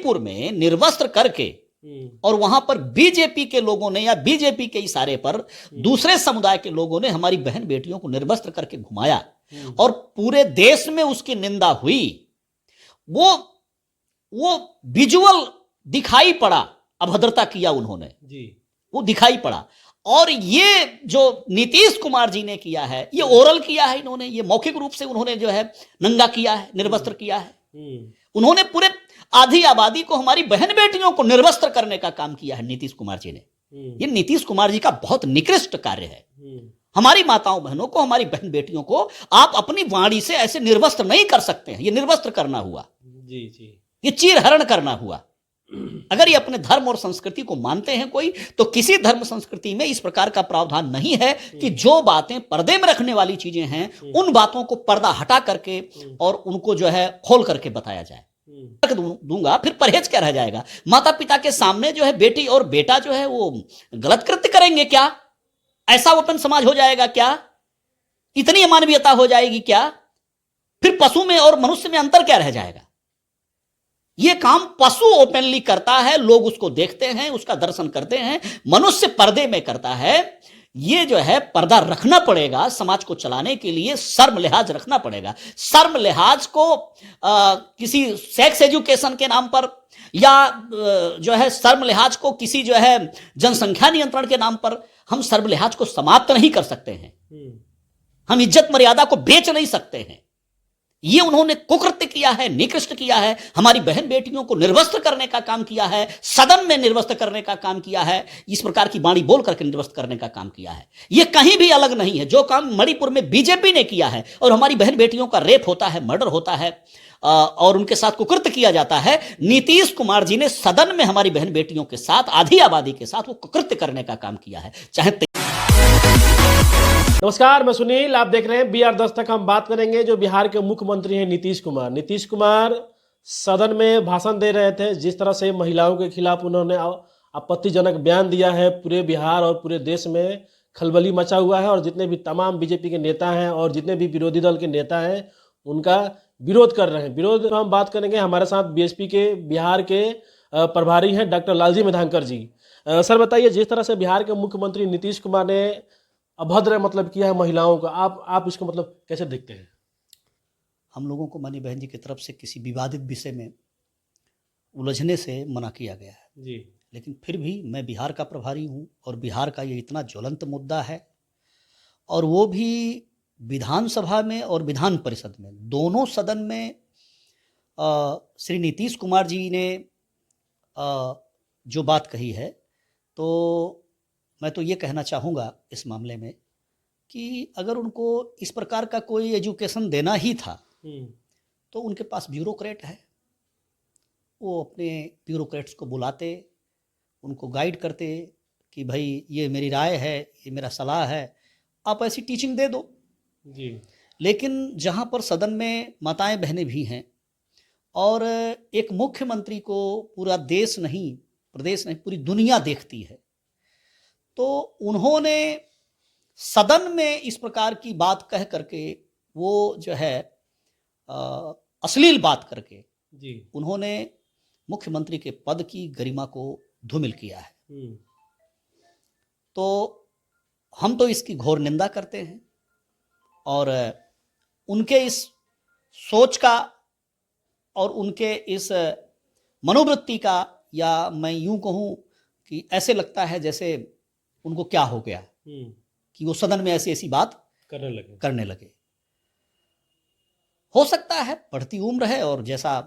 मणिपुर में निर्वस्त्र करके और वहां पर बीजेपी के लोगों ने या बीजेपी के इशारे पर दूसरे समुदाय के लोगों ने हमारी बहन बेटियों को निर्वस्त्र करके घुमाया और पूरे देश में उसकी निंदा हुई। वो विजुअल दिखाई पड़ा, अभद्रता किया उन्होंने जी, वो दिखाई पड़ा। और ये जो नीतीश कुमार जी ने किया है, ये ओरल किया है इन्होंने, ये मौखिक रूप से उन्होंने जो है नंगा किया है, निर्वस्त्र किया है। उन्होंने पूरे आधी आबादी को, हमारी बहन बेटियों को निर्वस्त्र करने का काम किया है नीतीश कुमार जी ने। ये नीतीश कुमार जी का बहुत निकृष्ट कार्य है। हमारी माताओं बहनों को, हमारी बहन बेटियों को आप अपनी वाणी से ऐसे निर्वस्त्र नहीं कर सकते हैं। ये निर्वस्त्र करना हुआ जी जी, ये चीरहरण करना हुआ। अगर ये अपने धर्म और संस्कृति को मानते हैं कोई, तो किसी धर्म संस्कृति में इस प्रकार का प्रावधान नहीं है कि जो बातें पर्दे में रखने वाली चीजें हैं उन बातों को पर्दा हटा करके और उनको जो है खोल करके बताया जाए। दूंगा फिर परहेज क्या रह जाएगा? माता पिता के सामने जो है बेटी और बेटा जो है वो गलत कृत्य करेंगे क्या? ऐसा ओपन समाज हो जाएगा क्या? इतनी अमानवीयता हो जाएगी क्या? फिर पशु में और मनुष्य में अंतर क्या रह जाएगा? यह काम पशु ओपनली करता है, लोग उसको देखते हैं, उसका दर्शन करते हैं। मनुष्य पर्दे में करता है। ये जो है पर्दा रखना पड़ेगा समाज को चलाने के लिए, शर्म लिहाज रखना पड़ेगा। शर्म लिहाज को किसी सेक्स एजुकेशन के नाम पर या जो है शर्म लिहाज को किसी जो है जनसंख्या नियंत्रण के नाम पर हम शर्म लिहाज को समाप्त नहीं कर सकते हैं। हम इज्जत मर्यादा को बेच नहीं सकते हैं। ये उन्होंने कुकृत्य किया है, निकृष्ट किया है। हमारी बहन बेटियों को निर्वस्त्र करने का काम किया है, सदन में निर्वस्त्र करने का काम किया है, इस प्रकार की वाणी बोल करके निर्वस्त्र करने का काम किया है। यह कहीं भी अलग नहीं है। जो काम मणिपुर में बीजेपी ने किया है और हमारी बहन बेटियों का रेप होता है, मर्डर होता है और उनके साथ कुकृत्य किया जाता है, नीतीश कुमार जी ने सदन में हमारी बहन बेटियों के साथ, आधी आबादी के साथ वो कुकृत्य करने का काम किया है। चाहे नमस्कार, मैं सुनील, आप देख रहे हैं BR 10 तक। हम बात करेंगे जो बिहार के मुख्यमंत्री हैं नीतीश कुमार। नीतीश कुमार सदन में भाषण दे रहे थे। जिस तरह से महिलाओं के खिलाफ उन्होंने आपत्तिजनक बयान दिया है, पूरे बिहार और पूरे देश में खलबली मचा हुआ है और जितने भी तमाम बीजेपी के नेता हैं और जितने भी विरोधी दल के नेता हैं उनका विरोध कर रहे हैं। विरोध हम बात करेंगे। हमारे साथ BSP के बिहार के प्रभारी हैं डॉक्टर लालजी मेधांकर जी। सर बताइए, जिस तरह से बिहार के मुख्यमंत्री नीतीश कुमार ने अभद्र मतलब किया है महिलाओं का, आप इसको मतलब कैसे देखते हैं? हम लोगों को मानी बहन जी की तरफ से किसी विवादित विषय में उलझने से मना किया गया है जी, लेकिन फिर भी मैं बिहार का प्रभारी हूं और बिहार का ये इतना ज्वलंत मुद्दा है और वो भी विधानसभा में और विधान परिषद में, दोनों सदन में श्री नीतीश कुमार जी ने जो बात कही है, तो मैं तो ये कहना चाहूँगा इस मामले में कि अगर उनको इस प्रकार का कोई एजुकेशन देना ही था तो उनके पास ब्यूरोक्रेट है। वो अपने ब्यूरोक्रेट्स को बुलाते, उनको गाइड करते कि भाई ये मेरी राय है, ये मेरा सलाह है, आप ऐसी टीचिंग दे दो जी। लेकिन जहाँ पर सदन में माताएं बहनें भी हैं और एक मुख्यमंत्री को पूरा देश नहीं, प्रदेश नहीं, पूरी दुनिया देखती है, तो उन्होंने सदन में इस प्रकार की बात कह करके, वो जो है अश्लील बात करके जी, उन्होंने मुख्यमंत्री के पद की गरिमा को धूमिल किया है। तो हम तो इसकी घोर निंदा करते हैं और उनके इस सोच का और उनके इस मनोवृत्ति का, या मैं यूं कहूं कि ऐसे लगता है जैसे उनको क्या हो गया कि वो सदन में ऐसी ऐसी बात करने लगे। हो सकता है बढ़ती उम्र है, और जैसा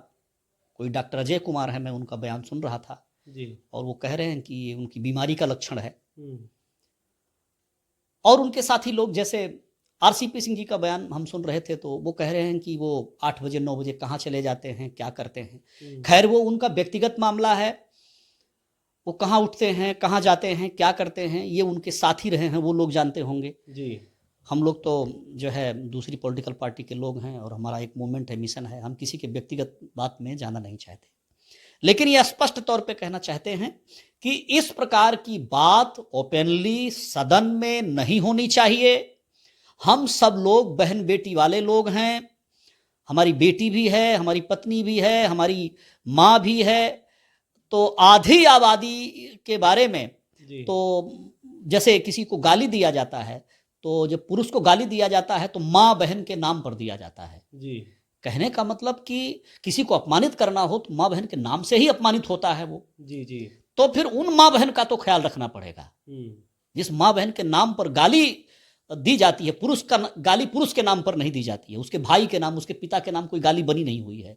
कोई डॉक्टर अजय कुमार है, मैं उनका बयान सुन रहा था जी, और वो कह रहे हैं कि ये उनकी बीमारी का लक्षण है। और उनके साथी लोग, जैसे RCP सिंह जी का बयान हम सुन रहे थे, तो वो कह रहे हैं कि वो 8 बजे 9 बजे कहाँ चले जाते हैं, क्या करते हैं। खैर वो उनका व्यक्तिगत मामला है, वो कहाँ उठते हैं, कहाँ जाते हैं, क्या करते हैं, ये उनके साथी रहे हैं, वो लोग जानते होंगे जी। हम लोग तो जो है दूसरी पॉलिटिकल पार्टी के लोग हैं और हमारा एक मूवमेंट है, मिशन है, हम किसी के व्यक्तिगत बात में जाना नहीं चाहते। लेकिन ये स्पष्ट तौर पे कहना चाहते हैं कि इस प्रकार की बात ओपनली सदन में नहीं होनी चाहिए। हम सब लोग बहन बेटी वाले लोग हैं, हमारी बेटी भी है, हमारी पत्नी भी है, हमारी माँ भी है, तो आधी आबादी के बारे में जी तो जैसे किसी को गाली दिया जाता है, तो जब पुरुष को गाली दिया जाता है तो माँ बहन के नाम पर दिया जाता है। जी कहने का मतलब कि किसी को अपमानित करना हो तो माँ बहन के नाम से ही अपमानित होता है वो। जी जी तो फिर उन माँ बहन का तो ख्याल रखना पड़ेगा। जिस माँ बहन के नाम पर गाली दी जाती है, पुरुष का गाली पुरुष के नाम पर नहीं दी जाती है, उसके भाई के नाम, उसके पिता के नाम कोई गाली बनी नहीं हुई है,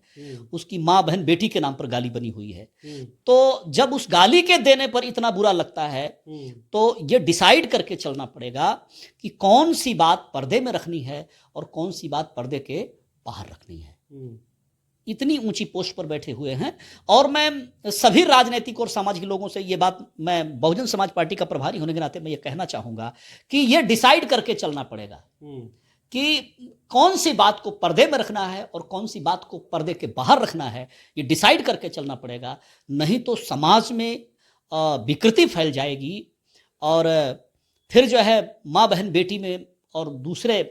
उसकी माँ बहन बेटी के नाम पर गाली बनी हुई है। तो जब उस गाली के देने पर इतना बुरा लगता है तो ये डिसाइड करके चलना पड़ेगा कि कौन सी बात पर्दे में रखनी है और कौन सी बात पर्दे के बाहर रखनी है। इतनी ऊंची पोस्ट पर बैठे हुए हैं। और मैं सभी राजनीतिक और सामाजिक लोगों से ये बात, मैं बहुजन समाज पार्टी का प्रभारी होने के नाते मैं ये कहना चाहूंगा कि ये डिसाइड करके चलना पड़ेगा कि कौन सी बात को पर्दे में रखना है और कौन सी बात को पर्दे के बाहर रखना है। ये डिसाइड करके चलना पड़ेगा, नहीं तो समाज में विकृति फैल जाएगी और फिर जो है माँ बहन बेटी में और दूसरे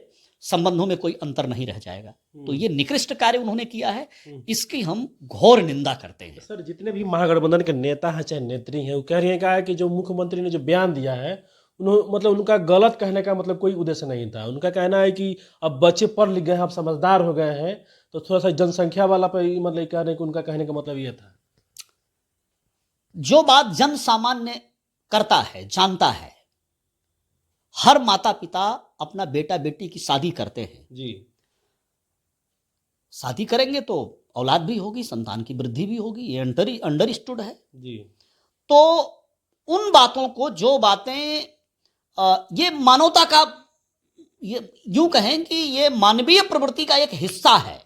संबंधों में कोई अंतर नहीं रह जाएगा। तो ये निकृष्ट कार्य उन्होंने किया है, इसकी हम घोर निंदा करते हैं। सर, जितने भी महागठबंधन के नेता हैं चाहे नेत्री हैं, वो कह रही हैं क्या है कि जो मुख्यमंत्री ने जो बयान दिया है मतलब उनका गलत कहने का मतलब कोई उद्देश्य नहीं था। उनका कहना है कि अब बच्चे पढ़ लिख गए हैं, अब समझदार हो गए हैं, तो थोड़ा सा जनसंख्या वाला पे मतलब कह रहे हैं कि उनका कहने का मतलब ये था। जो बात जन सामान्य करता है, जानता है, हर माता पिता अपना बेटा बेटी की शादी करते हैं जी। शादी करेंगे तो औलाद भी होगी, संतान की वृद्धि भी होगी, ये अंडरस्टूड है जी। तो उन बातों को, जो बातें ये मानवता का, ये यूं कहें कि ये मानवीय प्रवृत्ति का एक हिस्सा है।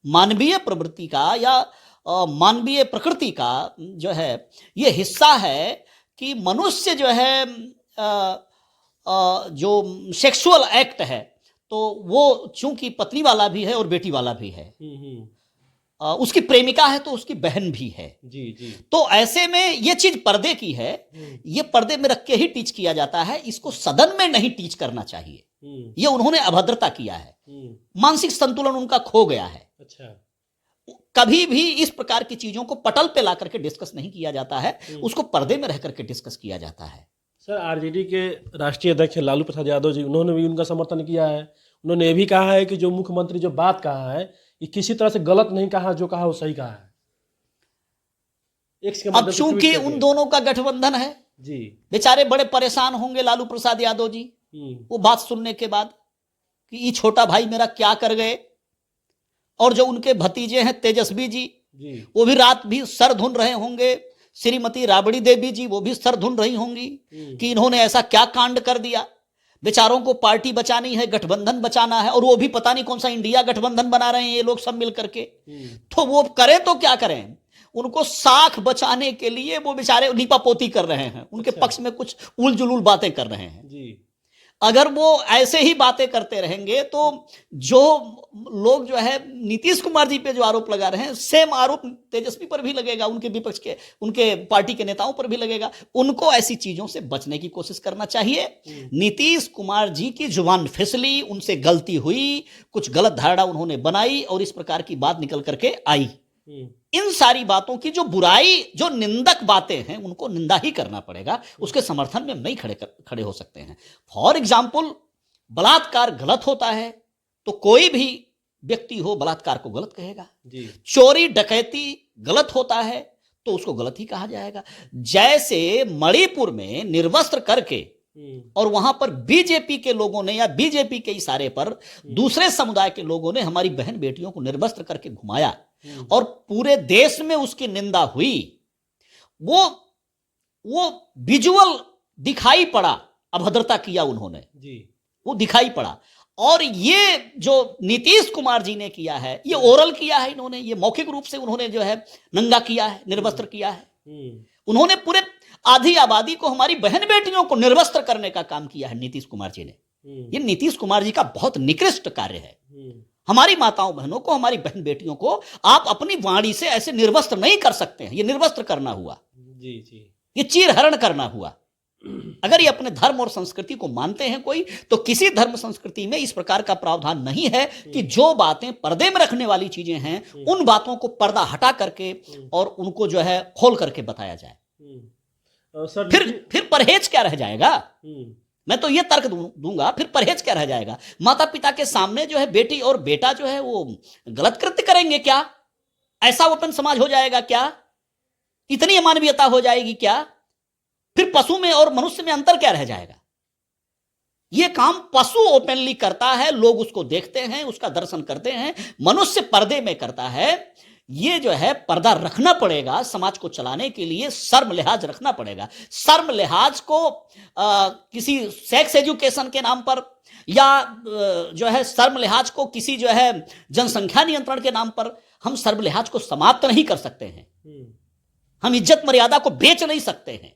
मानवीय प्रवृत्ति का या मानवीय प्रकृति का जो है ये हिस्सा है कि मनुष्य जो है जो सेक्सुअल एक्ट है तो वो चूंकि पत्नी वाला भी है और बेटी वाला भी है, उसकी प्रेमिका है तो उसकी बहन भी है। जी जी। तो ऐसे में ये चीज पर्दे की है, ये पर्दे में रख के ही टीच किया जाता है, इसको सदन में नहीं टीच करना चाहिए। ये उन्होंने अभद्रता किया है, मानसिक संतुलन उनका खो गया है। अच्छा। कभी भी इस प्रकार की चीजों को पटल पे ला करके डिस्कस नहीं किया जाता है, उसको पर्दे में रह करके डिस्कस किया जाता है। सर, आरजेडी के राष्ट्रीय अध्यक्ष लालू प्रसाद यादव जी, उन्होंने भी उनका समर्थन किया है। उन्होंने ये भी कहा है कि जो मुख्यमंत्री जो बात कहा है ये किसी तरह से गलत नहीं कहा, जो कहा वो सही कहा है। अब चूंकि उन दोनों का गठबंधन है जी, बेचारे बड़े परेशान होंगे लालू प्रसाद यादव जी वो बात सुनने के बाद कि ये छोटा भाई मेरा क्या कर गए। और जो उनके भतीजे हैं तेजस्वी जी, वो भी रात भी सर धुन रहे होंगे, श्रीमती राबड़ी देवी जी वो भी सर धुन रही होंगी कि इन्होंने ऐसा क्या कांड कर दिया। बेचारों को पार्टी बचानी है, गठबंधन बचाना है, और वो भी पता नहीं कौन सा इंडिया गठबंधन बना रहे हैं ये लोग सब मिल करके। तो वो करें तो क्या करें, उनको साख बचाने के लिए वो बेचारे लीपापोती कर रहे हैं, उनके पक्ष में कुछ उल जुलूल बातें कर रहे हैं जी। अगर वो ऐसे ही बातें करते रहेंगे तो जो लोग जो है नीतीश कुमार जी पे जो आरोप लगा रहे हैं, सेम आरोप तेजस्वी पर भी लगेगा, उनके विपक्ष के, उनके पार्टी के नेताओं पर भी लगेगा। उनको ऐसी चीजों से बचने की कोशिश करना चाहिए। नीतीश कुमार जी की जुबान फिसली, उनसे गलती हुई, कुछ गलत धारणा उन्होंने बनाई और इस प्रकार की बात निकल करके आई। इन सारी बातों की जो बुराई, जो निंदक बातें हैं, उनको निंदा ही करना पड़ेगा, उसके समर्थन में हम नहीं खड़े हो सकते हैं। फॉर एग्जाम्पल, बलात्कार गलत होता है तो कोई भी व्यक्ति हो बलात्कार को गलत कहेगा जी। चोरी डकैती गलत होता है तो उसको गलत ही कहा जाएगा। जैसे मणिपुर में निर्वस्त्र करके और वहां पर बीजेपी के लोगों ने या बीजेपी के इशारे पर दूसरे समुदाय के लोगों ने हमारी बहन बेटियों को निर्वस्त्र करके घुमाया और पूरे देश में उसकी निंदा हुई, वो विजुअल दिखाई पड़ा, अभद्रता किया उन्होंने जी, वो दिखाई पड़ा। और ये जो नीतीश कुमार जी ने किया है ये ओरल किया है, इन्होंने ये मौखिक रूप से उन्होंने जो है नंगा किया है, निर्वस्त्र किया है। उन्होंने पूरे आधी आबादी को, हमारी बहन बेटियों को निर्वस्त्र करने का काम किया है नीतीश कुमार जी ने। ये नीतीश कुमार जी का बहुत निकृष्ट कार्य है। हमारी माताओं बहनों को, हमारी बहन बेटियों को आप अपनी वाणी से ऐसे निर्वस्त्र नहीं कर सकते हैं। ये निर्वस्त्र करना हुआ जी जी, ये चीरहरण करना हुआ। अगर ये अपने धर्म और संस्कृति को मानते हैं कोई, तो किसी धर्म संस्कृति में इस प्रकार का प्रावधान नहीं है कि जो बातें पर्दे में रखने वाली चीजें हैं उन बातों को पर्दा हटा करके और उनको जो है खोल करके बताया जाए। सर फिर परहेज क्या रह जाएगा? मैं तो ये तर्क दूंगा, फिर परहेज क्या रह जाएगा? माता पिता के सामने जो है बेटी और बेटा जो है वो गलत कृत्य करेंगे क्या? ऐसा ओपन समाज हो जाएगा क्या? इतनी अमानवीयता हो जाएगी क्या? फिर पशु में और मनुष्य में अंतर क्या रह जाएगा? यह काम पशु ओपनली करता है, लोग उसको देखते हैं, उसका दर्शन करते हैं। मनुष्य पर्दे में करता है। ये जो है पर्दा रखना पड़ेगा समाज को चलाने के लिए, शर्म लिहाज रखना पड़ेगा। शर्म लिहाज को किसी सेक्स एजुकेशन के नाम पर या जो है शर्म लिहाज को किसी जो है जनसंख्या नियंत्रण के नाम पर हम शर्म लिहाज को समाप्त नहीं कर सकते हैं। हम इज्जत मर्यादा को बेच नहीं सकते हैं।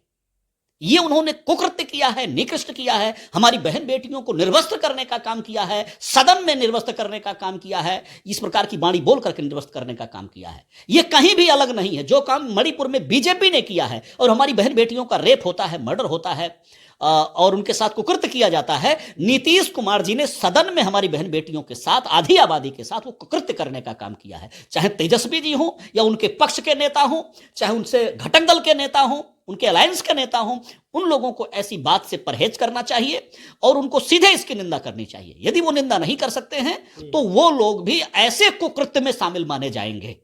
ये उन्होंने कुकृत्य किया है, निकृष्ट किया है, हमारी बहन बेटियों को निर्वस्त्र करने का काम किया है, सदन में निर्वस्त्र करने का काम किया है, इस प्रकार की वाणी बोल करके निर्वस्त्र करने का काम किया है। ये कहीं भी अलग नहीं है। जो काम मणिपुर में बीजेपी ने किया है और हमारी बहन बेटियों का रेप होता है, मर्डर होता है और उनके साथ कुकृत्य किया जाता है, नीतीश कुमार जी ने सदन में हमारी बहन बेटियों के साथ, आधी आबादी के साथ वो कुकृत्य करने का काम किया है। चाहे तेजस्वी जी हो या उनके पक्ष के नेता हो, चाहे उनसे घटक दल के नेता हो, उनके अलायंस के नेता हो, उन लोगों को ऐसी बात से परहेज करना चाहिए और उनको सीधे इसकी निंदा करनी चाहिए। यदि वो निंदा नहीं कर सकते हैं तो वो लोग भी ऐसे कुकृत्य में शामिल माने जाएंगे।